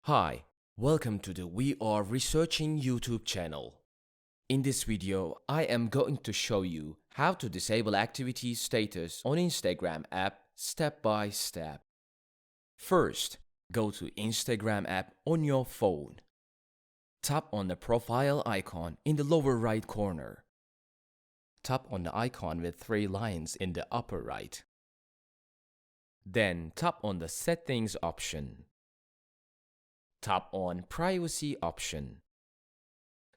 Hi, welcome to the We Are Researching YouTube channel. In this video, I am going to show you how to disable activity status on Instagram app step by step. First, go to Instagram app on your phone. Tap on the profile icon in the lower right corner. Tap on the icon with 3 lines in the upper right. Then tap on the settings option. Tap on privacy option.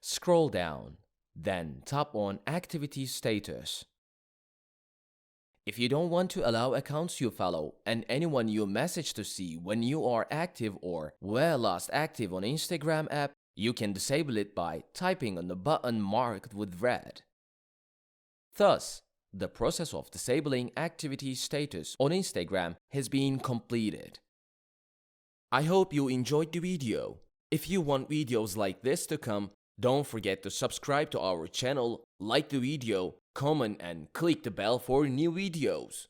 Scroll down, then tap on activity status. If you don't want to allow accounts you follow and anyone you message to see when you are active or were last active on Instagram app, you can disable it by typing on the button marked with red. Thus, the process of disabling activity status on Instagram has been completed. I hope you enjoyed the video. If you want videos like this to come, don't forget to subscribe to our channel, like the video, comment and click the bell for new videos.